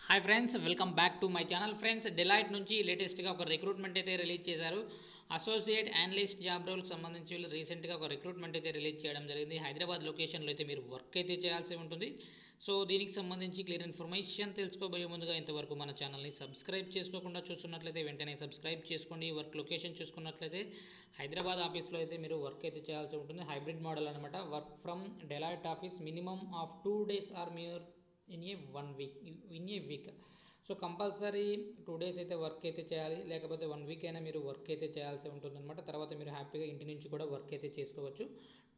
Hi friends, welcome back to my channel. Friends, Deloitte నుంచి లేటెస్ట్గా ఒక రిక్రూట్మెంట్ అయితే రిలీజ్ చేశారు. అసోసియేట్ అనలిస్ట్ జాబ్ రోల్కి సంబంధించి వీళ్ళు రీసెంట్గా ఒక రిక్రూట్మెంట్ అయితే రిలీజ్ చేయడం జరిగింది. హైదరాబాద్ లొకేషన్లో అయితే మీరు వర్క్ అయితే చేయాల్సి ఉంటుంది. సో దీనికి సంబంధించి క్లియర్ ఇన్ఫర్మేషన్ తెలుసుకోబోయే ముందుగా ఇంతవరకు మన ఛానల్ని సబ్స్క్రైబ్ చేసుకోకుండా చూస్తున్నట్లయితే వెంటనే సబ్స్క్రైబ్ చేసుకోండి. వర్క్ లొకేషన్ చూసుకున్నట్లయితే హైదరాబాద్ ఆఫీస్లో అయితే మీరు వర్క్ అయితే చేయాల్సి ఉంటుంది. హైబ్రిడ్ మోడల్ అనమాట. Work from Deloitte office minimum of 2 days or more in a week. So compulsory 2 days అయితే వర్క్ అయితే చేయాలి, లేకపోతే 1 week అయినా మీరు వర్క్ అయితే చేయాల్సి ఉంటుందన్నమాట. తర్వాత మీరు హ్యాపీగా ఇంటి నుంచి కూడా వర్క్ అయితే చేసుకోవచ్చు.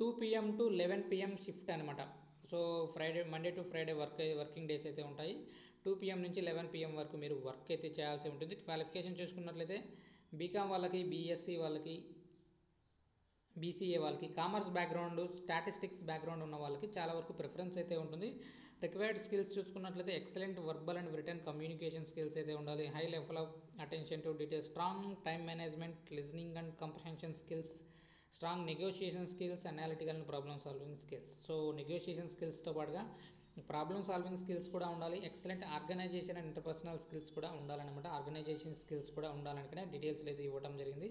2 PM to 11 PM షిఫ్ట్ అనమాట. So Monday to Friday working days అయితే ఉంటాయి. 2 PM నుంచి 11 PM వరకు మీరు వర్క్ అయితే చేయాల్సి ఉంటుంది. క్వాలిఫికేషన్ చూసుకున్నట్లయితే బీకామ్ వాళ్ళకి, బీఎస్సీ వాళ్ళకి, బీసీఏ వాళ్ళకి, కామర్స్ బ్యాక్గ్రౌండ్, స్టాటిస్టిక్స్ బ్యాక్గ్రౌండ్ ఉన్న వాళ్ళకి చాలా వరకు ప్రిఫరెన్స్ అయితే ఉంటుంది. రిక్వైర్డ్ స్కిల్స్ చూసుకున్నట్లయితే excellent verbal and written communication skills అయితే ఉండాలి. High level of attention to detail, strong time management, listening and comprehension skills, strong negotiation skills, analytical and problem solving skills. So negotiation స్కిల్స్తో పాటుగా problem solving skills కూడా ఉండాలి. Excellent organization and interpersonal skills కూడా ఉండాలన్నమాట. Organisation skills కూడా ఉండాలనుకునే details అయితే ఇవ్వడం జరిగింది.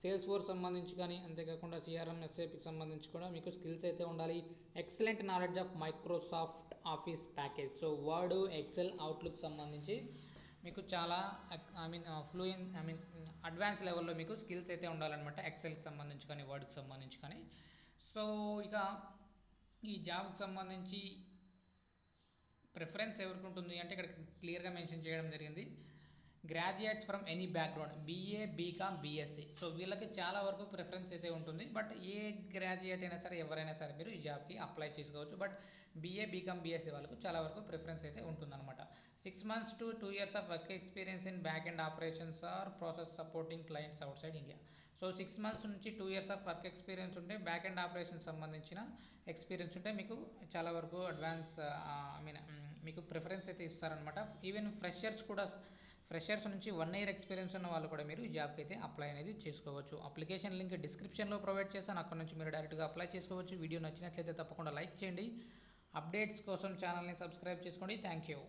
సేల్స్ ఫోర్స్ సంబంధించి కానీ, అంతేకాకుండా సిఆర్ఎం, ఎస్ఏపికి సంబంధించి కూడా మీకు స్కిల్స్ అయితే ఉండాలి. Excellent knowledge of Microsoft Office package. So word, excel, Outlook సంబంధించి మీకు చాలా అడ్వాన్స్ లెవెల్లో మీకు స్కిల్స్ అయితే ఉండాలన్నమాట. ఎక్సెల్కి సంబంధించి కానీ, వర్డ్కి సంబంధించి కానీ. సో ఇక ఈ జాబ్కి సంబంధించి ప్రిఫరెన్స్ ఎవరికి ఉంటుంది అంటే ఇక్కడ క్లియర్గా మెన్షన్ చేయడం జరిగింది. Graduates from any background, BA, BCom, BSc. So వీళ్ళకి చాలా వరకు ప్రిఫరెన్స్ అయితే ఉంటుంది. బట్ ఏ గ్రాడ్యుయేట్ అయినా సరే, ఎవరైనా సరే మీరు ఈ జాబ్కి అప్లై చేసుకోవచ్చు. బట్ బీఏ, బీకామ్, బీఎస్సీ వాళ్ళకు చాలా వరకు ప్రిఫరెన్స్ అయితే ఉంటుందన్నమాట. 6 months to 2 years of work experience in back and operations or process supporting clients outside India. So 6 months నుంచి 2 years ఆఫ్ వర్క్ ఎక్స్పీరియన్స్ ఉంటే, బ్యాక్ అండ్ ఆపరేషన్ సంబంధించిన experience ఉంటే మీకు చాలా వరకు అడ్వాన్స్ మీకు ప్రిఫరెన్స్ అయితే ఇస్తారనమాట. ఈవెన్ ఫ్రెషర్స్ నుంచి 1 year ఎక్స్పీరియన్స్ ఉన్న వాళ్ళు కూడా మీరు ఈ జాబ్కి అయితే అప్లై అనేది చేసుకోవచ్చు. అప్లికేషన్ లింక్ డిస్క్రిప్షన్లో ప్రొవైడ్ చేస్తాను, అక్కడ నుంచి మీరు డైరెక్ట్గా అప్లై చేసుకోవచ్చు. వీడియో నచ్చినట్లయితే తప్పకుండా లైక్ చేయండి. అప్డేట్స్ కోసం ఛానల్ని సబ్స్క్రైబ్ చేసుకోండి. Thank you.